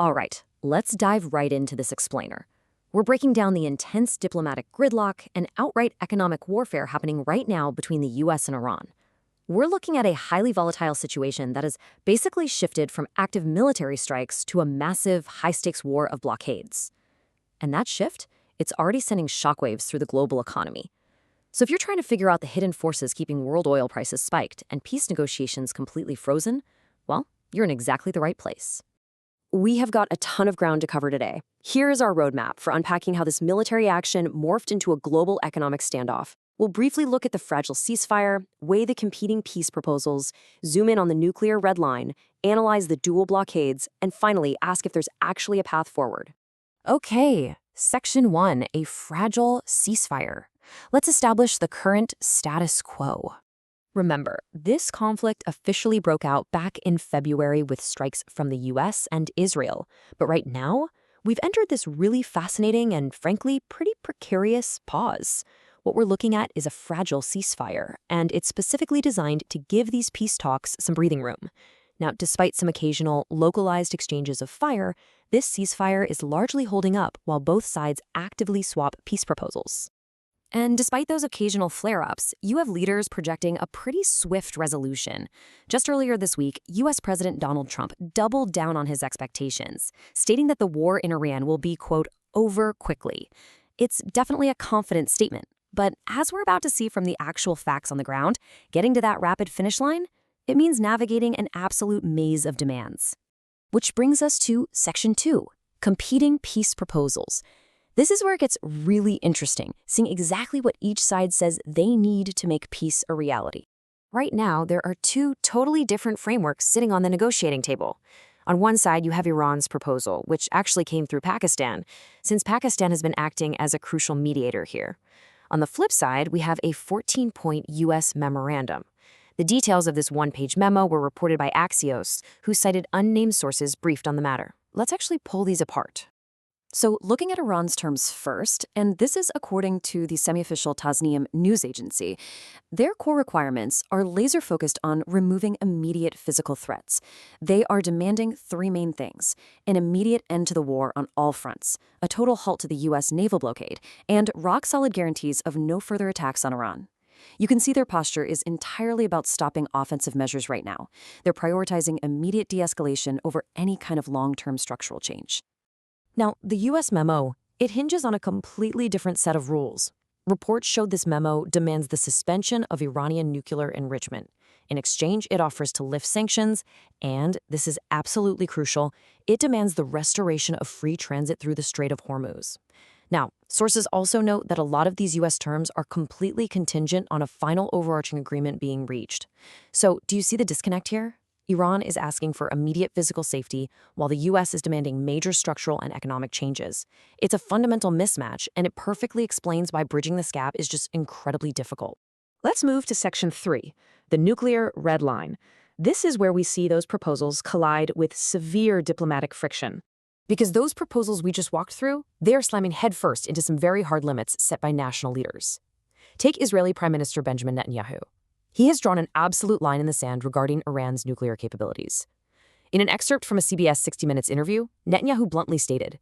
All right, let's dive right into this explainer. We're breaking down the intense diplomatic gridlock and outright economic warfare happening right now between the US and Iran. We're looking at a highly volatile situation that has basically shifted from active military strikes to a massive, high-stakes war of blockades. And that shift, it's already sending shockwaves through the global economy. So if you're trying to figure out the hidden forces keeping world oil prices spiked and peace negotiations completely frozen, well, you're in exactly the right place. We have got a ton of ground to cover today. Here is our roadmap for unpacking how this military action morphed into a global economic standoff. We'll briefly look at the fragile ceasefire, weigh the competing peace proposals, zoom in on the nuclear red line, analyze the dual blockades, and finally ask if there's actually a path forward. Okay, Section 1, a fragile ceasefire. Let's establish the current status quo. Remember, this conflict officially broke out back in February with strikes from the US and Israel. But right now, we've entered this really fascinating and frankly pretty precarious pause. What we're looking at is a fragile ceasefire, and it's specifically designed to give these peace talks some breathing room. Now, despite some occasional localized exchanges of fire, this ceasefire is largely holding up while both sides actively swap peace proposals. And despite those occasional flare-ups, you have leaders projecting a pretty swift resolution. Just earlier this week, U.S. President Donald Trump doubled down on his expectations, stating that the war in Iran will be, quote, over quickly. It's definitely a confident statement, but as we're about to see from the actual facts on the ground, getting to that rapid finish line, it means navigating an absolute maze of demands. Which brings us to Section 2, competing peace proposals. This is where it gets really interesting, seeing exactly what each side says they need to make peace a reality. Right now, there are two totally different frameworks sitting on the negotiating table. On one side, you have Iran's proposal, which actually came through Pakistan, since Pakistan has been acting as a crucial mediator here. On the flip side, we have a 14-point U.S. memorandum. The details of this one-page memo were reported by Axios, who cited unnamed sources briefed on the matter. Let's actually pull these apart. So looking at Iran's terms first, and this is according to the semi-official Tasnim news agency, their core requirements are laser-focused on removing immediate physical threats. They are demanding three main things: an immediate end to the war on all fronts, a total halt to the U.S. naval blockade, and rock-solid guarantees of no further attacks on Iran. You can see their posture is entirely about stopping offensive measures right now. They're prioritizing immediate de-escalation over any kind of long-term structural change. Now, the U.S. memo, it hinges on a completely different set of rules. Reports showed this memo demands the suspension of Iranian nuclear enrichment. In exchange, it offers to lift sanctions, and, this is absolutely crucial, it demands the restoration of free transit through the Strait of Hormuz. Now, sources also note that a lot of these U.S. terms are completely contingent on a final overarching agreement being reached. So, do you see the disconnect here? Iran is asking for immediate physical safety, while the U.S. is demanding major structural and economic changes. It's a fundamental mismatch, and it perfectly explains why bridging this gap is just incredibly difficult. Let's move to Section 3, the nuclear red line. This is where we see those proposals collide with severe diplomatic friction. Because those proposals we just walked through, they are slamming headfirst into some very hard limits set by national leaders. Take Israeli Prime Minister Benjamin Netanyahu. He has drawn an absolute line in the sand regarding Iran's nuclear capabilities. In an excerpt from a CBS 60 Minutes interview, Netanyahu bluntly stated,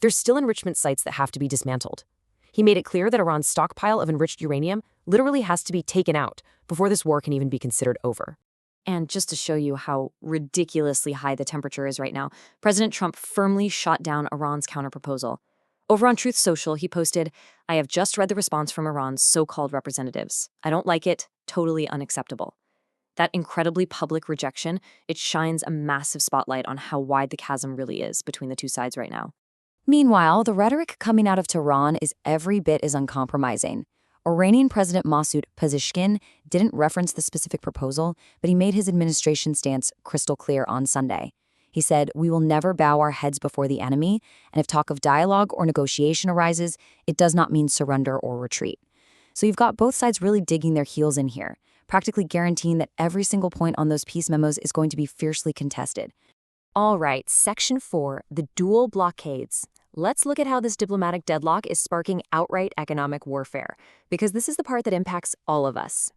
"There's still enrichment sites that have to be dismantled." He made it clear that Iran's stockpile of enriched uranium literally has to be taken out before this war can even be considered over. And just to show you how ridiculously high the temperature is right now, President Trump firmly shot down Iran's counterproposal. Over on Truth Social, he posted, "I have just read the response from Iran's so-called representatives. I don't like it. Totally unacceptable." That incredibly public rejection, it shines a massive spotlight on how wide the chasm really is between the two sides right now. Meanwhile, the rhetoric coming out of Tehran is every bit as uncompromising. Iranian President Masoud Pezeshkian didn't reference the specific proposal, but he made his administration's stance crystal clear on Sunday. He said, "We will never bow our heads before the enemy, and if talk of dialogue or negotiation arises, it does not mean surrender or retreat." So you've got both sides really digging their heels in here, practically guaranteeing that every single point on those peace memos is going to be fiercely contested. All right, Section 4, the dual blockades. Let's look at how this diplomatic deadlock is sparking outright economic warfare, because this is the part that impacts all of us.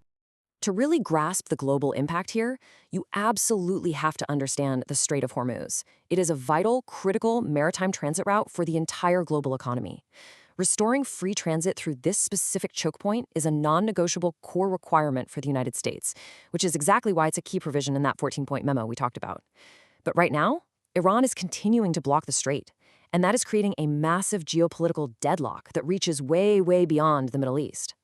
To really grasp the global impact here, you absolutely have to understand the Strait of Hormuz. It is a vital, critical maritime transit route for the entire global economy. Restoring free transit through this specific choke point is a non-negotiable core requirement for the United States, which is exactly why it's a key provision in that 14-point memo we talked about. But right now, Iran is continuing to block the strait, and that is creating a massive geopolitical deadlock that reaches way, way beyond the Middle East.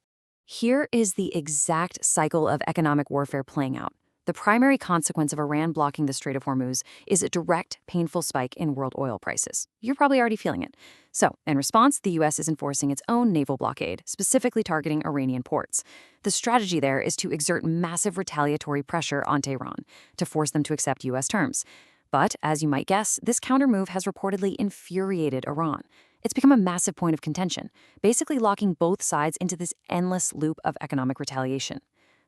Here is the exact cycle of economic warfare playing out. The primary consequence of Iran blocking the Strait of Hormuz is a direct, painful spike in world oil prices. You're probably already feeling it. So, in response, the U.S. is enforcing its own naval blockade, specifically targeting Iranian ports. The strategy there is to exert massive retaliatory pressure on Tehran to force them to accept U.S. terms. But, as you might guess, this countermove has reportedly infuriated Iran. It's become a massive point of contention, basically locking both sides into this endless loop of economic retaliation.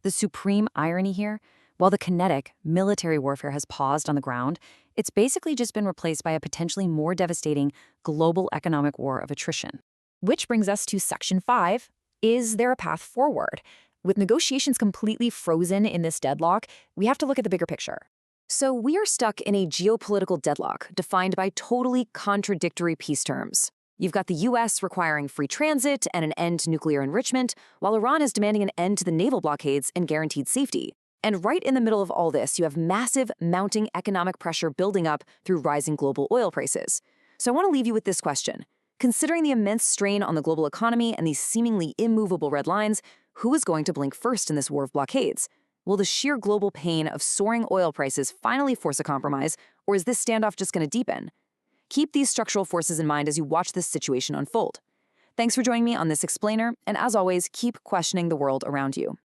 The supreme irony here, while the kinetic, military warfare has paused on the ground, it's basically just been replaced by a potentially more devastating global economic war of attrition. Which brings us to Section 5. Is there a path forward? With negotiations completely frozen in this deadlock, we have to look at the bigger picture. So we are stuck in a geopolitical deadlock defined by totally contradictory peace terms. You've got the U.S. requiring free transit and an end to nuclear enrichment, while Iran is demanding an end to the naval blockades and guaranteed safety. And right in the middle of all this, you have massive, mounting economic pressure building up through rising global oil prices. So I want to leave you with this question. Considering the immense strain on the global economy and these seemingly immovable red lines, who is going to blink first in this war of blockades? Will the sheer global pain of soaring oil prices finally force a compromise, or is this standoff just going to deepen? Keep these structural forces in mind as you watch this situation unfold. Thanks for joining me on this explainer, and as always, keep questioning the world around you.